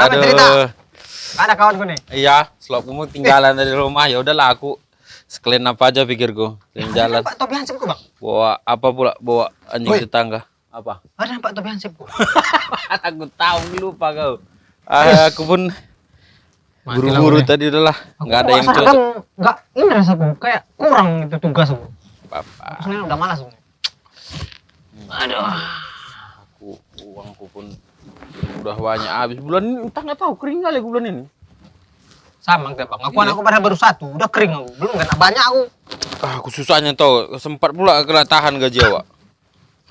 Kenapa cerita? Aduh. Ada kawanku nih. Iya, selopmu tinggalan dari rumah. Ya udahlah aku sekalian apa aja pikirku. Sekalian jalan. Ada Pak Topi Hansipku, Bang. Bawa apa pula? Bawa anjing Woi. tetangga. Apa? Ada Pak Topi Hansipku. Aku tahu lupa kau. Aku pun buru-buru tadi udahlah. Enggak ada yang cocok. Enggak, ini rasaku kayak kurang itu tugasku. Apa? Aku sebenarnya udah malas. Aduh. Uangku pun udah banyak habis. Bulan ini entah nggak tahu kering kali bulan ini. Sama kayak Bang. Aku padahal baru 1, udah kering aku. Belum kena banyak aku. Aku susahnya tau, sempat pula kena tahan gaji awak.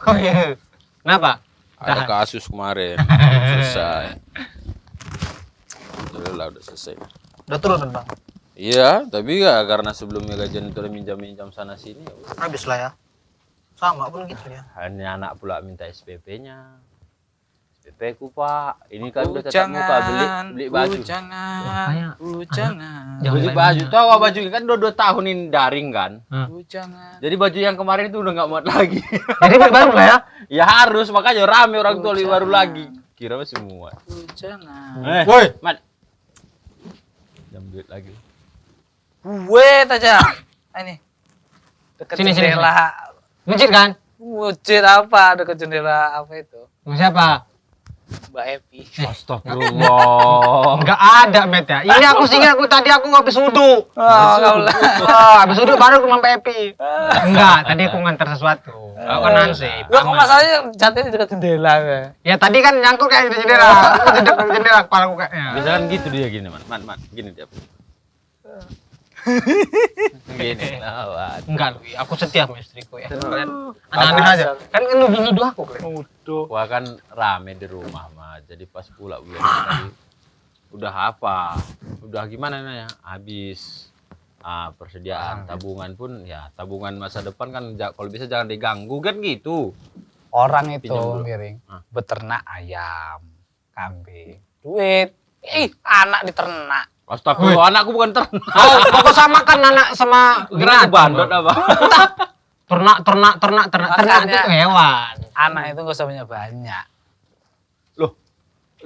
Oh iya. Kenapa? Ada kasus kemarin. Selesai. Udah selesai. Udah turun Bang. Iya, tapi ya karena sebelumnya gajian itu udah minjam-minjam sana sini ya udah. Habis lah ya. Sama pun gitu ya. Hanya anak pula minta SPP-nya. SPP ku Pak, ini kan udah tetap muka beli baju. Jangan. Beli baju, tahu apa baju kan udah 2 tahun ini daring kan. Jangan. Jadi baju yang kemarin itu udah nggak muat lagi. Jadi beli baru lah ya. Ya harus, makanya rame orang tua beli baru lagi. Kira masih muat. Jangan. Woi. Mat. Jam duit lagi. Wait aja. Ini. Dekat Sini. jendela. Mujir kan? Wujud apa? Dekat jendela apa itu? Sama siapa? Mbak Epi. Astagfirullah. Enggak ada, Met ya. Ini aku singa tadi aku habis wudu. Habis wudu baru ke Mbak Epi. Enggak, tadi aku ngantar sesuatu. Aku kan nansip. Enggak, kok masalahnya jatuhnya dekat jendela ya. Ya tadi kan nyangkut kayak di jendela. Aku jedek di jendela kepala aku kayaknya. Bisa kan gitu dia gini, man. Gini dia. Gini lawan. Enggak, Lui. Aku setia sama istriku ya. Kalian aneh-aneh aja. Kan lu nuduh aku, Lui. Wah kan rame di rumah mah. Jadi pas pula bulan tadi udah apa? Udah gimana namanya? Habis. Persediaan tabungan pun ya tabungan masa depan kan kalau bisa jangan diganggu kan gitu. Orang itu Pinjam dulu. miring beternak ayam, kambing, duit. Anak diternak. Astagfirullah, anakku bukan ternak. Kok sama kan anak sama Gerak bandot apa? Ternak itu hewan. Anak itu nggak usah banyak. Loh,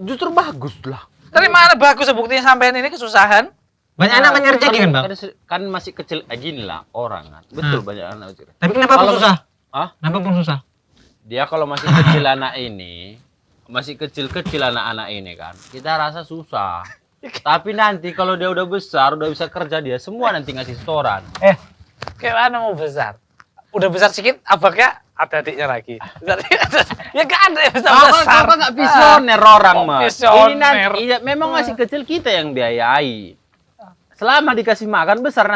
justru bagus lah. Dari mana bagus buktinya sampean ini kesusahan? Banyak anak banyak rezeki kan, Bang? Kan masih kecil gini lah orang kan. Betul banyak anak kecil. Tapi kenapa pun Kalau- susah? Hah? Kenapa pun susah? Dia kalau masih kecil anak ini, masih kecil-kecil anak-anak ini kan, kita rasa susah. Tapi nanti kalau dia udah besar, udah bisa kerja dia, semua nanti ngasih setoran. Kayak mana mau besar? Udah besar sedikit, abangnya ada adiknya lagi. Ya gak ada yang bisa besar. Apa nggak visioner orang mah? visioner. Ini nanti, iya, memang masih kecil kita yang biayai. Selama dikasih makan besar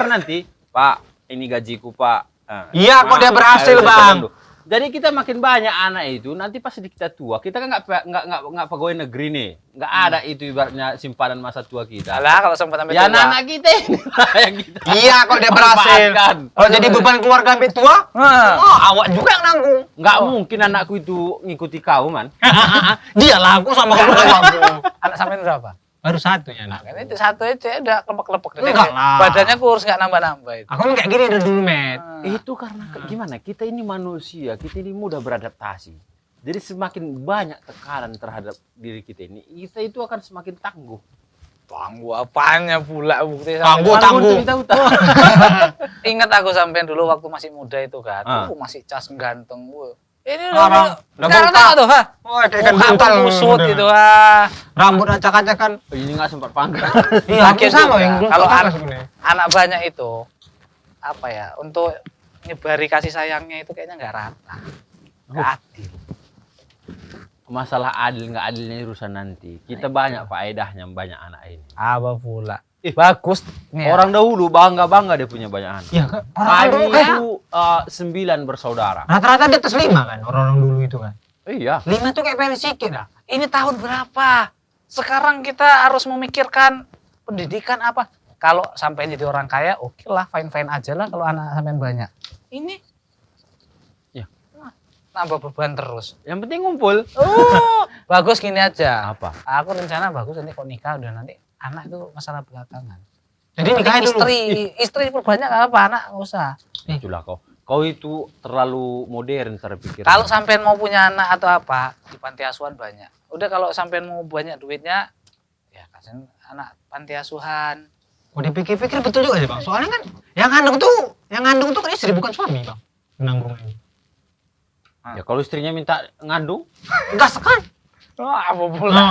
nanti, Pak, ini gajiku Pak. Iya, kok dia berhasil, Bang. Jadi kita makin banyak anak itu, nanti pas kita tua, kita kan nggak pegawai negeri nih, nggak ada itu ibaratnya simpanan masa tua kita. Alah, kalau sempat sampai Ya tua. anak kita ini lah yang kita. Iya, kok dia berhasil. manfaatkan. Kalau jadi beban keluarga sampai tua, awak juga yang nanggung. Nggak mungkin anakku itu ngikuti kau man. Dia lah, aku sama kamu. Anak sampean berapa? Baru 1 ya, nak. Kan itu satu aja udah kelepek-kelepek. Enggak lah. Badannya kurus nggak nambah-nambah itu. Aku kayak gini dari dulu, Met. Itu karena gimana? Kita ini manusia, kita ini mudah beradaptasi. Jadi semakin banyak tekanan terhadap diri kita ini, kita itu akan semakin tangguh. Tangguh apanya pula bukti Tangguh. Ingat aku sampean dulu waktu masih muda itu kan. Masih cas ganteng. Ini udah tahu tuh, ha. Oh, dia kan Muka buntal kusut itu, ha. Rambut acak-acakan. Ini nggak sempat pangkat. Iya, aku Sakit sama juga. yang belum Kalau pangkas sebenarnya. anak banyak itu apa ya? Untuk nyebari kasih sayangnya itu kayaknya nggak rata. Nggak adil. Masalah adil nggak adilnya urusan nanti. Kita banyak faedahnya banyak anak ini. Apa pula? Bagus. Nih, Orang dahulu bangga dia punya banyak anak. Iya, kan? Orang dulu Kami kan. itu 9 bersaudara. Rata-rata di atas 5 kan, orang-orang dulu itu kan. Iya. 5 tuh kayak pengen sikit dah. ini tahun berapa? Sekarang kita harus memikirkan pendidikan apa? Kalau sampai jadi orang kaya, oke lah, fine-fine aja lah kalau anak sampean banyak. Ini Ya. nambah beban terus. Yang penting ngumpul. Bagus gini aja. Apa? Aku rencana bagus nanti kok nikah udah nanti anak itu masalah belakangan. Jadi nikahin dulu. Istri perbanyak nggak apa, anak nggak usah. Itulah kau. Kau itu terlalu modern cara pikir. Kalau sampean mau punya anak atau apa, di panti asuhan banyak. Udah kalau sampean mau banyak duitnya, ya kasih anak panti asuhan. Oh dipikir-pikir betul juga sih bang. Soalnya kan yang ngandung tuh kan istri bukan suami bang. Menanggung ini. Ya kalau istrinya minta ngandung, Gas kan? Wah, apa pula?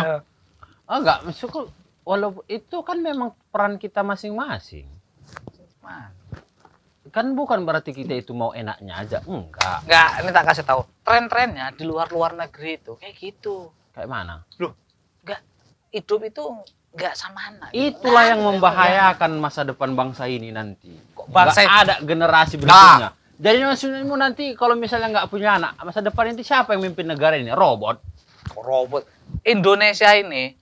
enggak, maksudku walaupun itu kan memang peran kita masing-masing. Man. Kan bukan berarti kita itu mau enaknya aja, enggak. Enggak, ini tak kasih tahu. Tren-trennya di luar negeri itu kayak gitu. Kayak mana? Enggak, hidup itu enggak sama anak. Itulah yang membahayakan masa depan bangsa ini nanti. Kok bangsa Nggak ada generasi berikutnya. Jadi maksudmu nanti kalau misalnya nggak punya anak, masa depan nanti siapa yang mimpin negara ini? Robot. Robot. Indonesia ini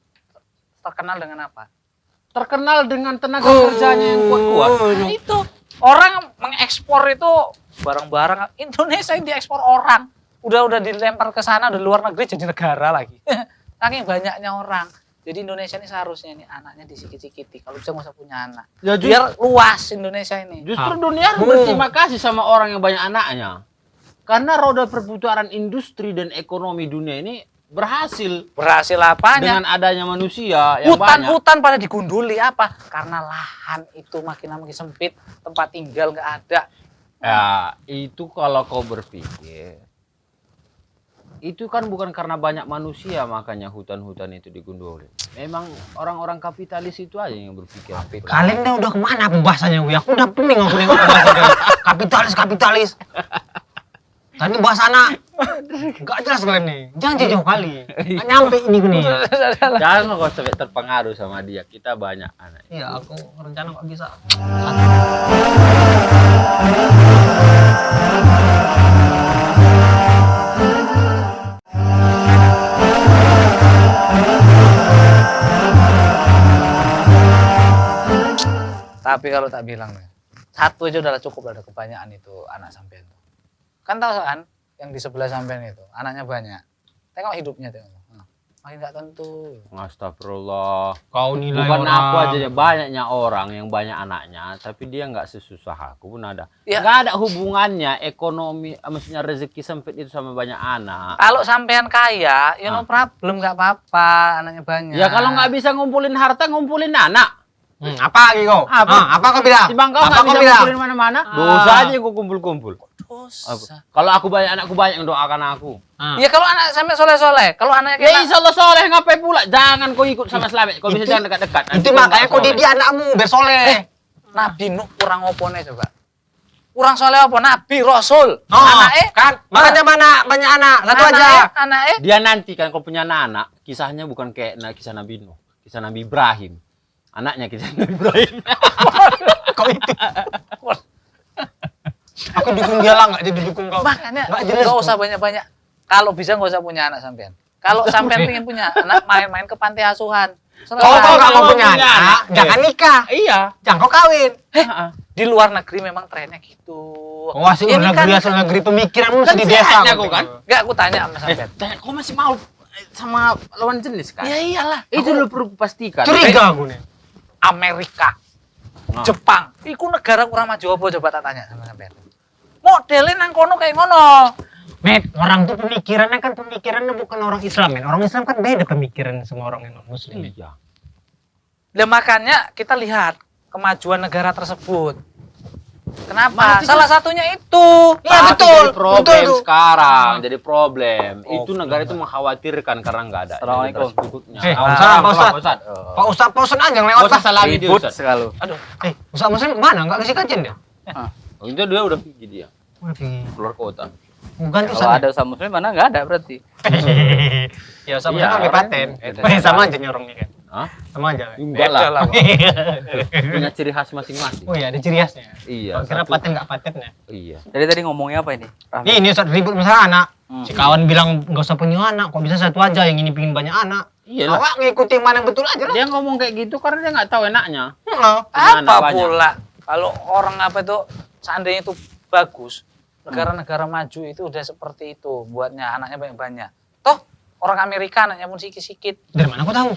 terkenal dengan apa? Terkenal dengan tenaga kerjanya yang kuat-kuat. Nah, itu orang mengekspor itu barang-barang Indonesia yang diekspor orang. Udah dilempar ke sana dari luar negeri jadi negara lagi. Saking banyaknya orang. Jadi Indonesia ini seharusnya nih anaknya disikit-sikiti. Kalau bisa nggak usah punya anak. Ya, Biar luas Indonesia ini. Justru dunia harus berterima kasih sama orang yang banyak anaknya. Karena roda perputaran industri dan ekonomi dunia ini berhasil Berhasil apanya? dengan adanya manusia yang banyak. Hutan pada digunduli apa? Karena lahan itu makin lama makin sempit, tempat tinggal nggak ada. Ya, itu kalau kau berpikir, itu kan bukan karena banyak manusia makanya hutan-hutan itu digunduli. Memang orang-orang kapitalis itu aja yang berpikir. Kalian udah kemana pembahasannya? Aku udah pening aku nengok pembahasannya. Kapitalis. Tadi bahas anak. Gak jelas kalian nih. Jangan jauh kali. Gak nyampe ini gue nih. Jangan kau sampai terpengaruh sama dia. Kita banyak anak. Iya, aku rencana kok bisa. Tapi kalau tak bilang nih, satu aja udah cukup, ada kebanyakan itu anak sampean. Kan tahu kan yang di sebelah sampean itu anaknya banyak. Tengok hidupnya tengok. Makin nggak tentu. Astagfirullah. Kau nilai Bukan orang. aku aja, banyaknya orang yang banyak anaknya, tapi dia nggak sesusah aku pun ada. Ya. Nggak ada hubungannya ekonomi, maksudnya rezeki sempit itu sama banyak anak. Kalau sampean kaya, ya no problem, nggak apa-apa, anaknya banyak. Ya kalau nggak bisa ngumpulin harta, ngumpulin anak. Apa lagi kau? Apa kau bilang? Si bang kau Apa nggak kau bisa bilang? ngumpulin mana-mana, dosa aja kau kumpul-kumpul. Dosa. Kalau aku banyak, anakku banyak yang doakan aku. Ya kalau anak sampai soleh-soleh, kalau anaknya Ya kayak insya Allah soleh, ngapain pula? Jangan kau ikut sama Slamet, kau bisa jangan dekat-dekat. Itu makanya kau didik anakmu biar soleh. Nabi Nuh kurang opone coba. Kurang soleh apa? Nabi Rasul. Oh, Anaknya kan? Makanya banyak anak. Satu aja. Anaknya Dia nanti kan kau punya anak, kisahnya bukan kayak kisah Nabi Nuh, kisah Nabi Ibrahim. Anaknya kisah Nabi Ibrahim. Kau itu. Aku dukung dia lah, nggak jadi dukung kau. makanya Nggak jelas. nggak usah banyak-banyak. Kalau bisa nggak usah punya anak sampean. Kalau sampean pengen punya anak, main-main ke panti asuhan. Kau kalau nggak mau Kalau punya punya anak, anak, jangan nikah. Iya. Jangan kau kawin. Di luar negeri memang trennya gitu. Wah, sih Ini negeri kan- asal negeri pemikiranmu Kan di desa. sehatnya kau kan? Nggak, aku tanya sama sampean. Kau masih mau sama lawan jenis kan? Ya iyalah. Itu lu perlu pastikan. Curiga aku nih. Amerika, Nah. Jepang, iku negara kurang maju apa coba tak tanya sama sampean. Modelnya nang kono kayak ngono. Met, orang tuh pemikirannya kan pemikirannya bukan orang Islam, men. Orang Islam kan beda pemikiran sama orang yang non Muslim. Men. Iya. Lah makanya kita lihat kemajuan negara tersebut. Kenapa? Mana Salah satunya itu. Iya, Tapi betul. Jadi problem Betul tuh. sekarang, jadi problem. Oh, Itu negara itu mengkhawatirkan karena nggak ada. Assalamualaikum. generasi berikutnya. Salam, Pak Ustadz. Pak Ustadz aja yang lewat, Nggak usah Pak. salami dia, Ustaz. sekali. Aduh. Ustadz Muslim kemana? Nggak ngasih kajian dia? Oh, itu dia udah pergi dia, keluar kota. Ganti Kalau ada usaha muslim mana nggak ada berarti. Ya Ustadz Iya, Muslim kan paten. orang- Sama aja nyorongnya kan. Hah? Sama aja. Enggak Beda lah. lah. Punya ciri khas masing-masing. Oh iya, ada ciri khasnya. Iya. Kira satu- paten nggak patennya. Iya. Jadi tadi ngomongnya apa ini? Rahmi? Ini Ustadz ribut masalah anak. Hmm. Si kawan bilang nggak usah punya anak, kok bisa satu aja, yang ini pingin banyak anak. Iyalah. Awak ngikuti yang mana yang betul aja lah. Dia ngomong kayak gitu karena dia nggak tahu enaknya. Nah, Punya anak Apa banyak. pula kalau orang apa itu seandainya itu bagus, negara-negara maju itu udah seperti itu, buatnya anaknya banyak-banyak. Toh orang Amerika anaknya pun sikit-sikit. dari mana aku tahu?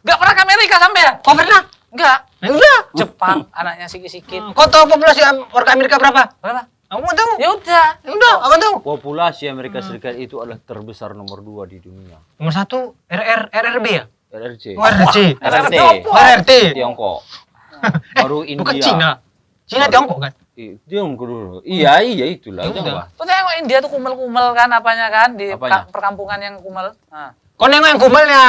Nggak pernah ke Amerika sampai ya? Kok pernah? Enggak. Ya udah. Jepang anaknya sikit-sikit. Kau tahu populasi warga Amerika berapa? Berapa? Aku mau tahu. Ya udah. Ya udah, apa tahu? Populasi Amerika Serikat itu adalah terbesar nomor 2 di dunia. Nomor 1 RRB ya? RRC. Oh, RRC. RRT. RRT. Tiongkok. Baru Bukan India. Cina. Cina Tiongkok kan? Tiongkok dulu. Iya itulah. Ya udah. Tuh tengok India tuh kumel-kumel kan apanya kan di Apanya? perkampungan yang kumel. Nah. Kau nengok yang kumelnya.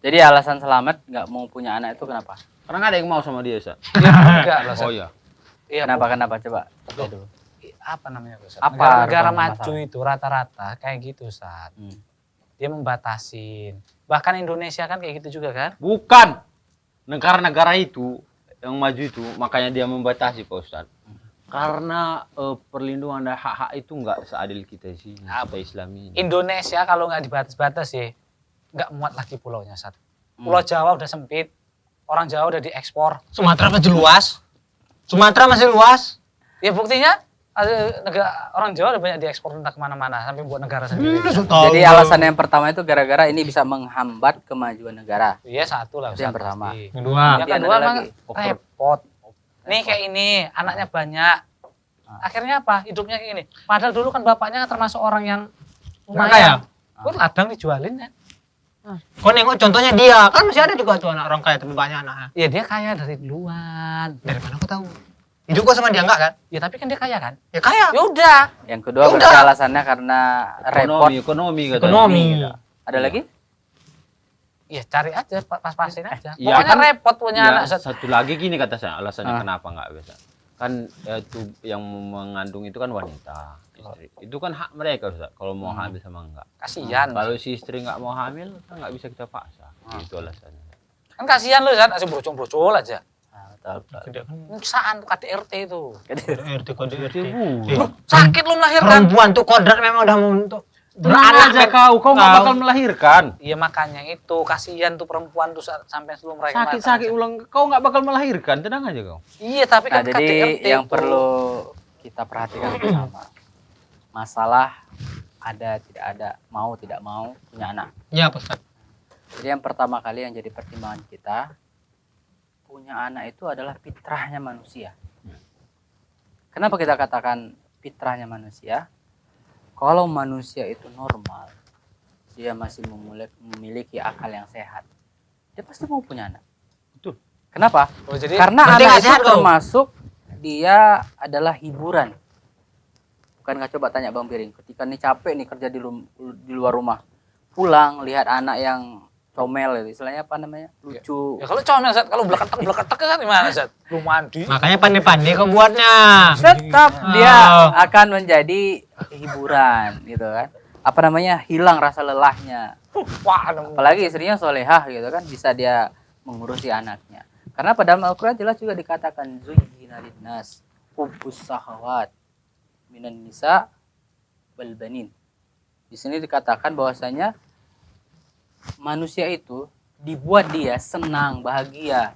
Jadi alasan Selamat nggak mau punya anak itu kenapa? Karena nggak ada yang mau sama dia, Sa. Ya enggak lah. Oh Sat. iya. Iya, Kenapa coba? Aduh. apa namanya tuh? Sat? Apa Negara rupanya maju masalah? itu rata-rata kayak gitu saat Hmm. dia membatasin. Bahkan Indonesia kan kayak gitu juga kan? Bukan. Negara-negara itu yang maju itu makanya dia membatasi Pak Ustadz. Karena perlindungan dan hak-hak itu nggak seadil kita di sini, kita Islami. Indonesia kalau nggak dibatas-batas ya nggak muat lagi pulaunya saat. Pulau Jawa udah sempit, orang Jawa udah diekspor. Sumatera masih luas. Sumatera masih luas. Ya buktinya ada orang Jawa udah banyak diekspor entah kemana-mana sampai buat negara sendiri. Jadi alasan yang pertama itu gara-gara ini bisa menghambat kemajuan negara. Iya satu lah. Itu yang Ustaz, pertama. pasti. Kedua. Yang Kemudian kedua ada emang lagi. repot. Nih kayak ini anaknya banyak. Akhirnya apa? Hidupnya kayak gini. Padahal dulu kan bapaknya termasuk orang yang Nggak kaya. Gue ladang dijualin ya. Kau nengok contohnya dia. Kan masih ada juga tuh anak orang kaya tapi banyak anaknya. Ya dia kaya dari duluan. Dari mana kau tahu? Hidup kau sama dia enggak kan? Ya tapi kan dia kaya kan? Ya kaya. Ya udah. Yang kedua Udah. berarti alasannya karena repot. Ekonomi katanya. Ekonomi. Ada lagi? Ya cari aja, pas-pasin aja. Ya, Pokoknya kan- repot punya Ya, anak. Sat. satu lagi gini kata saya, alasannya Ah. kenapa nggak bisa. Kan itu yang mengandung itu kan wanita, istri. Itu kan hak mereka Ustaz, kalau mau hamil sama enggak. Kasihan. Kalau si istri nggak mau hamil, kan nggak bisa kita paksa. Itu alasannya. Kan kasihan lu kan, asli brocol-brocol aja. Nah, betul. Nuksaan tuh KDRT itu. RT kode RT. Sakit lu melahirkan. Perempuan tuh kodrat memang udah mau untuk Tenang beranak. aja kau nggak Kau. bakal melahirkan. Iya makanya itu kasihan tuh perempuan tuh sampai sebelum mereka Sakit-sakit ulang, kau nggak bakal melahirkan, tenang aja kau. Iya tapi Nah, kan jadi KDRT yang itu. perlu kita perhatikan bersama. Masalah ada tidak ada, mau tidak mau punya anak. Ya, Pak Ustaz. Jadi yang pertama kali yang jadi pertimbangan kita, punya anak itu adalah fitrahnya manusia. Kenapa kita katakan fitrahnya manusia? Kalau manusia itu normal, dia masih memiliki akal yang sehat, dia pasti mau punya anak. Betul. Kenapa? Oh, jadi Karena berarti anak nggak itu sehat dong. termasuk dia adalah hiburan. Bukan nggak coba tanya Bang Piring, ketika nih capek nih kerja di luar rumah, pulang lihat anak yang comel itu, istilahnya apa namanya, lucu. ya kalau comel Zat, kalau bleketek kan gimana Zat? Belum mandi. Makanya pandai-pandai kau buatnya. Tetap dia Oh. akan menjadi hiburan gitu kan. Apa namanya, hilang rasa lelahnya. Wah, Apalagi istrinya solehah gitu kan, bisa dia mengurusi anaknya. Karena pada Al-Quran jelas juga dikatakan zuyyina linnas hubbus sahawat minan nisa wal banin. Di sini dikatakan bahwasanya manusia itu dibuat dia senang, bahagia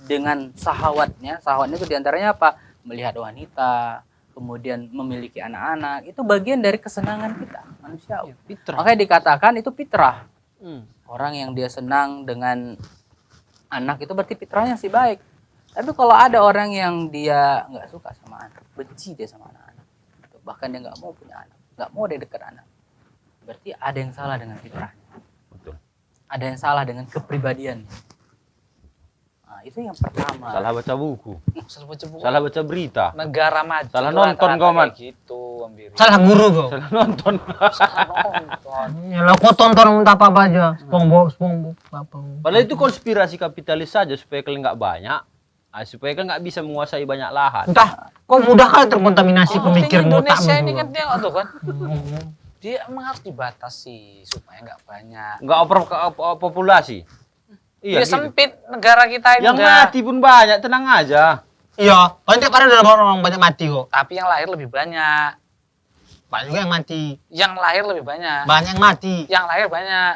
dengan sahwatnya. Sahwatnya itu diantaranya apa? Melihat wanita, kemudian memiliki anak-anak. Itu bagian dari kesenangan kita, manusia. Fitrah. Makanya dikatakan itu fitrah. Hmm. Orang yang dia senang dengan anak itu berarti fitrahnya sih baik. Tapi kalau ada orang yang dia nggak suka sama anak, benci dia sama anak-anak, bahkan dia nggak mau punya anak, nggak mau dia dekat anak, berarti ada yang salah dengan fitrahnya. Betul. Ada yang salah dengan kepribadian. Nah, itu yang pertama. Salah baca buku, Salah baca buku. salah baca berita, Negara maju. Salah itu nonton rata-rata kau, Man. kayak gitu, Bang Biri. Salah guru kau. salah nonton. Salah nonton. Ya lo kau tonton entah apa aja. SpongeBob apa. Padahal itu konspirasi kapitalis saja supaya kalian nggak banyak, supaya kalian nggak bisa menguasai banyak lahan. Entah, kau mudah kali terkontaminasi pemikirmu tak Indonesia ini dulu. kan dia tuh kan. Dia emang harus dibatasi supaya nggak banyak. Nggak populasi. Iya, Iya, gitu. sempit negara kita ini Yang udah. mati pun banyak, tenang aja. Iya, kan tiap hari ada orang banyak mati kok. Tapi yang lahir lebih banyak. Banyak juga yang mati. Yang lahir lebih banyak. Banyak yang mati. Yang lahir banyak.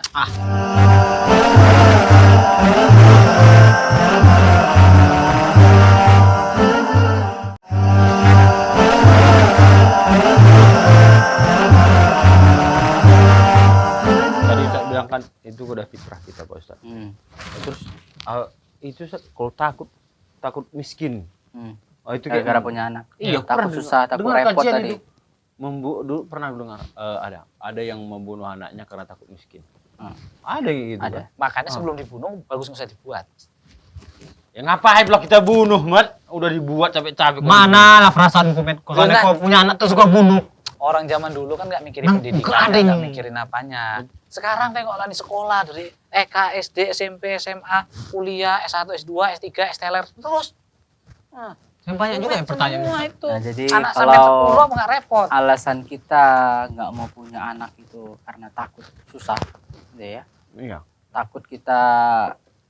Tadi Ustaz bilang kan itu udah fitrah kita Pak Ustaz. Hmm. Terus itu Ustaz, kalau takut miskin. Hmm. Oh, itu gara-gara punya anak. Iya, takut susah, takut dengar repot kajian tadi. itu. Dulu pernah dengar ada yang membunuh anaknya karena takut miskin. Ada gitu. Ada. Kan? Makanya sebelum dibunuh bagus nggak usah dibuat. Ya ngapain pula kita bunuh, Mat? Udah dibuat capek-capek. Mana lah perasaanku, Met. Soalnya kalau punya anak terus gua bunuh. Orang zaman dulu kan nggak mikirin Nah, pendidikan, nggak ada nggak ini. mikirin apanya. Sekarang tengoklah di sekolah dari TK, SD, SMP, SMA, kuliah, S1, S2, S3, STLR terus. Nah, Yang banyak juga yang pertanyaan. semua itu. Nah, jadi Anak kalau sampai 10 apa nggak repot? alasan kita nggak mau punya anak itu karena takut susah, gitu ya. Iya. Takut kita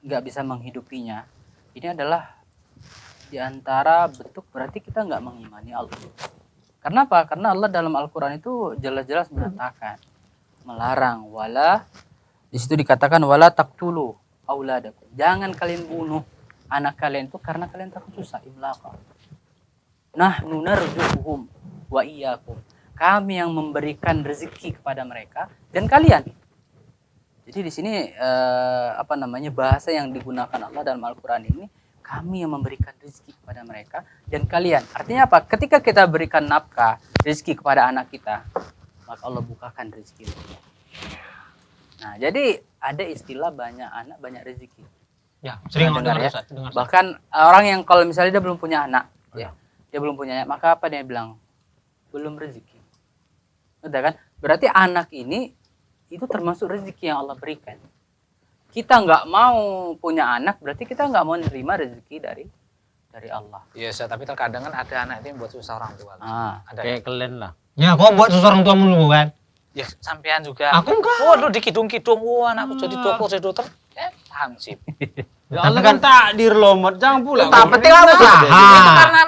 nggak bisa menghidupinya. Ini adalah diantara bentuk berarti kita nggak mengimani Allah. Karena apa? Karena Allah dalam Al-Quran itu jelas-jelas menyatakan, melarang wala, di situ dikatakan wala taqtulu auladakum. Jangan kalian bunuh anak kalian itu karena kalian takut susah, imlaqa. Nahnu narzuquhum wa iyyakum. Kami yang memberikan rezeki kepada mereka dan kalian. Jadi di sini bahasa yang digunakan Allah dalam Al-Qur'an ini, kami yang memberikan rezeki kepada mereka dan kalian. Artinya apa? Ketika kita berikan nafkah, rezeki kepada anak kita, maka Allah bukakan rezeki. Nah, jadi ada istilah banyak anak banyak rezeki. Ya, sering Dengar dengar ya. Ustaz, dengar. Bahkan orang yang kalau misalnya dia belum punya anak, ya, dia belum punya anak, maka apa dia bilang? Belum rezeki. Udah kan? Berarti anak ini itu termasuk rezeki yang Allah berikan. Kita nggak mau punya anak, berarti kita nggak mau nerima rezeki dari Allah. Iya, tapi terkadang kan ada anak itu yang buat susah orang tua. Ada Kayak kalian lah. Ya, kau buat susah orang tua mulu kan? ya sampean juga. Aku enggak. Waduh, dikidung-kidung, wah anakku jadi dokter. Hansip. Ya Allah kan takdir loh, Mat. Jangan pula. Tak penting lah usaha. Itu karena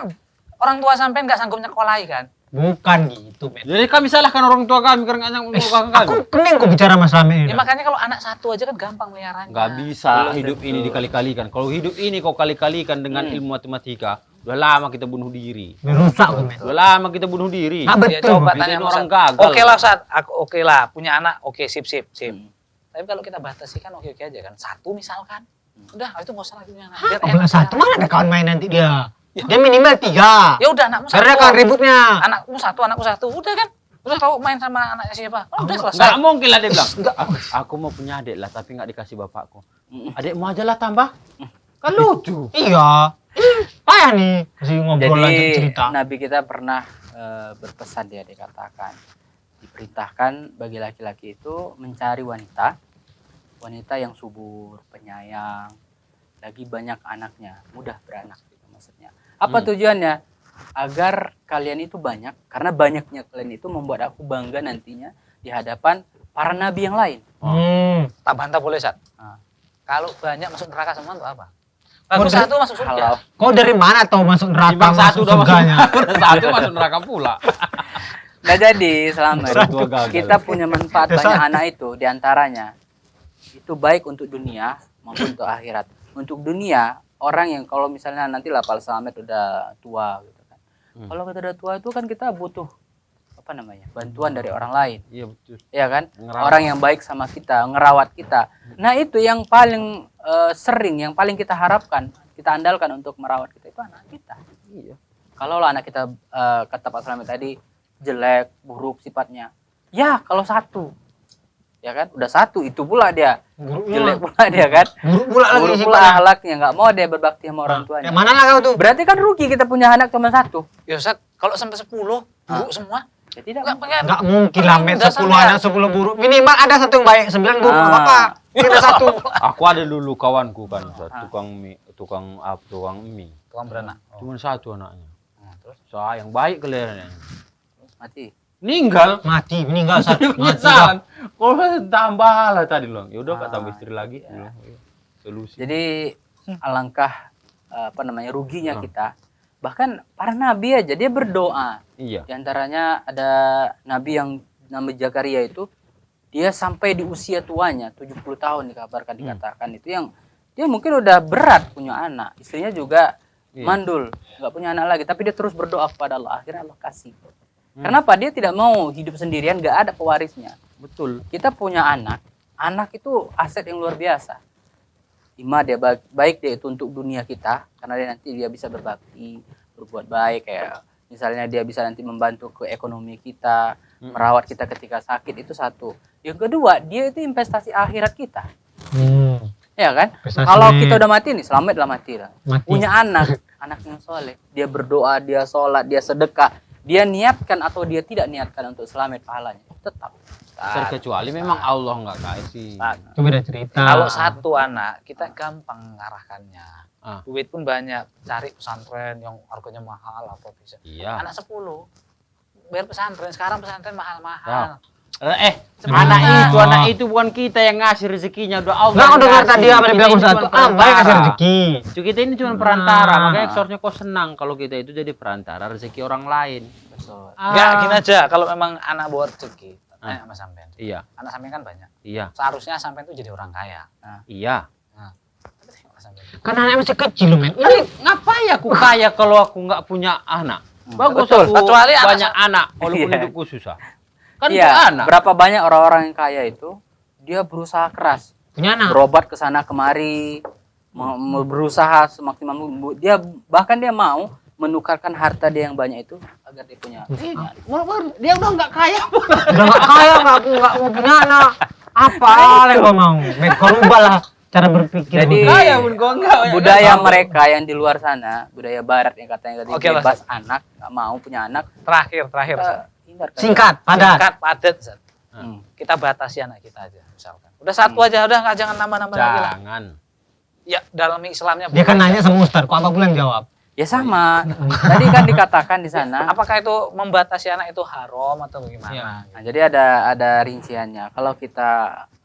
orang tua sampean nggak sanggup nyekolahi kan? Bukan gitu, Met. Jadi kami salahkan orang tua kami karena nggak melukakan kami. Aku pening kok bicara masalah ini. Ya makanya kalau anak satu aja kan gampang meliharanya. Nggak bisa hidup ini dikali-kalikan. Kalau hidup ini kau kali-kalikan dengan ilmu matematika, udah lama kita bunuh diri. Rusak kok, Met. Udah lama kita bunuh diri. Ah, Ya, betul. coba Kita tanya ini sama orang Ustaz. gagal. Oke lah Ustaz, aku oke lah punya anak, oke sip. Tapi kalau kita batasi kan oke aja kan. Satu misalkan. Udah, itu nggak usah lagi punya anak. Biar Kalau enak satu cara. mana ada kawan main nanti dia. Dia minimal 3. Ya udah anakmu satu. Karena kan ributnya. Anakmu satu, anakku satu. Udah kan? Udah kau main sama anaknya siapa? Oh, udah selesai. Nggak mungkin lah dia bilang. Aku mau punya adik lah, tapi nggak dikasih bapakku. Adikmu aja lah tambah. Kan lucu. Iya. Payah nih. Kasih ngobrol lanjut Jadi cerita. Nabi kita pernah berpesan, dia dikatakan, diperintahkan bagi laki-laki itu mencari wanita yang subur, penyayang, lagi banyak anaknya, mudah beranak gitu maksudnya. Apa tujuannya? Agar kalian itu banyak, karena banyaknya kalian itu membuat aku bangga nantinya di hadapan para nabi yang lain. Tak bantah boleh, Sat. Ah. Kalau banyak masuk neraka semua untuk apa? Bagus satu masuk surga. Kalau Kau dari mana tahu masuk neraka Timbang satu masuk udah masuk. surganya? Satu masuk neraka pula. nggak jadi selama Orang tua gagal. kita punya manfaat banyak anak itu, diantaranya itu baik untuk dunia maupun untuk akhirat. Untuk dunia, orang yang kalau misalnya nanti lah Pak Slamet udah tua gitu kan. Kalau kita udah tua itu kan kita butuh bantuan dari orang lain. Iya betul. Ya kan? Ngerawat. Orang yang baik sama kita, ngerawat kita. Nah, itu yang paling sering, yang paling kita harapkan, kita andalkan untuk merawat kita itu anak kita. Iya. Kalau anak kita kata Pak Slamet tadi jelek, buruk sifatnya. Ya, kalau satu. Ya kan? Udah satu, itu pula dia. Jelek pula dia kan? Buruk pula lagi Buruk sih, pula Pak. akhlaknya, nggak mau dia berbakti sama orang tuanya. Yang mana lah kau tuh? Berarti kan rugi kita punya anak cuma satu. Ya Ustaz, kalau sampai 10 buruk semua, Ya tidak. enggak pengen. Enggak mungkin lah, Met. Udah 10 sampai. anak 10 buruk. Minimal ada satu yang baik, 9 buruk. Ah. Apa? Kita satu. Aku ada dulu kawanku kan, tukang mie. Tukang beranak. Cuma satu anaknya. Terus Sayang baik kelihatannya. Mati. Meninggal. Mati, meninggal satu. Mati. Penyesalan. Kalau tambah lah tadi loh. Ya udah Kak, tambah istri lagi. Ya. Solusi. Jadi alangkah ruginya kita. Bahkan para nabi aja dia berdoa. Iya. Di antaranya ada nabi yang nama Zakaria itu, dia sampai di usia tuanya 70 tahun dikatakan itu yang dia mungkin udah berat punya anak. Istrinya juga mandul, nggak punya anak lagi, tapi dia terus berdoa kepada Allah. Akhirnya Allah kasih. Kenapa? Dia tidak mau hidup sendirian, nggak ada pewarisnya. Betul. Kita punya anak itu aset yang luar biasa. Dia baik dia itu untuk dunia kita, karena dia nanti dia bisa berbakti, berbuat baik, kayak misalnya dia bisa nanti membantu ke ekonomi kita, merawat kita ketika sakit, itu satu. Yang kedua, dia itu investasi akhirat kita. Ya kan? Investasi Kalau nih. kita udah mati nih, selamat lah mati lah. Mati. Punya anak yang soleh, dia berdoa, dia sholat, dia sedekah, dia niatkan atau dia tidak niatkan untuk selamat pahalanya, tetap. Terkecuali memang Allah nggak kasih. Itu beda cerita. Kalau satu anak kita gampang mengarahkannya. Ah. Duit pun banyak, cari pesantren yang harganya mahal apa bisa. Iya. Anak 10 bayar pesantren, sekarang pesantren mahal-mahal. Anak itu bukan kita yang ngasih rezekinya, udah Allah. Nggak, aku yang dengar ngasih. tadi apa dia Kita bilang ini satu. cuma Ah, baik kasih perantara. rezeki. Kita ini cuma perantara, makanya seharusnya kau senang kalau kita itu jadi perantara rezeki orang lain. Betul. Enggak, gini aja, kalau memang anak bawa rezeki, tanya sama sampean. Iya, Anak sampean kan banyak. iya, Seharusnya sampean itu jadi orang kaya. iya. Tapi tengok sampean. Kan anaknya masih kecil loh, men. Ngapain aku kaya kalau aku nggak punya anak? Bagus Betul. aku Kecuali anak banyak anak, walaupun Iya. hidupku susah. Kan Iya, punya anak. berapa banyak orang-orang yang kaya itu dia berusaha keras, Punya anak. berobat ke sana kemari, berusaha semaksimal mungkin. Dia bahkan dia mau menukarkan harta dia yang banyak itu agar dia punya. Dia udah nggak kaya. Udah nggak kaya, nggak mau punya anak. Apa yang kau mau? Men, kau ubah lah cara berpikir. Jadi, begitu. Kaya pun kau nggak. budaya mereka yang di luar sana, budaya barat yang katanya tadi Oke, Mas. bebas anak, nggak mau punya anak, Terakhir. hindarkan. Singkat, padat. Singkat, padat. Zat. Kita batasi anak kita aja, misalkan. Udah satu aja, udah nggak jangan nambah-nambah lagi lah. Jangan. Ya, dalam Islamnya. Dia kan nanya sama Ustaz, kok apa bulan jawab? Ya sama. Tadi kan dikatakan di sana. Apakah itu membatasi anak itu haram atau bagaimana? Iya. Nah, jadi ada rinciannya. Kalau kita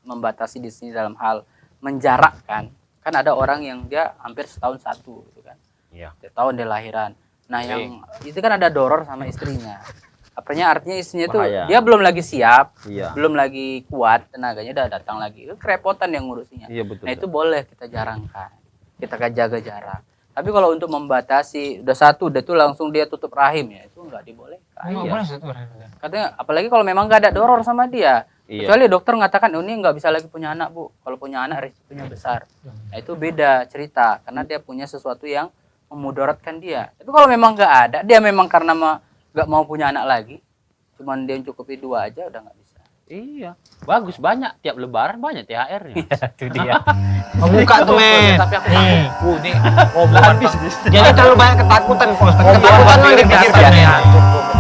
membatasi di sini dalam hal menjarakkan, kan ada orang yang dia hampir setahun satu, gitu kan. Iya. Setahun dia lahiran. Nah, yang itu kan ada doror sama istrinya. Artinya istrinya itu Bahaya. dia belum lagi siap, Iya. belum lagi kuat, tenaganya udah datang lagi. Itu kerepotan yang ngurusinya. Iya betul. Nah, itu boleh kita jarangkan. Kita kan jaga jarak. Tapi kalau untuk membatasi udah satu, udah itu langsung dia tutup rahim ya, itu nggak dibolehkan. Nggak Iya. boleh satu orang. Katanya apalagi kalau memang nggak ada doror sama dia. Iya. Kecuali dokter mengatakan, oh, ini nggak bisa lagi punya anak, Bu. Kalau punya anak risikonya besar. Nah, itu beda cerita karena dia punya sesuatu yang memudaratkan dia. Tapi kalau memang nggak ada, dia memang karena nggak mau punya anak lagi, cuman dia cukupi 2 aja udah nggak bisa. Iya. Bagus, banyak tiap lebaran banyak THR-nya. Itu dia. Membuka tuh, men. Tapi aku Nih. takut. Nih, ngobrol Jadi terlalu banyak ketakutan, Pak Ustaz. Ketakutan yang dipikirkan, men. cukup.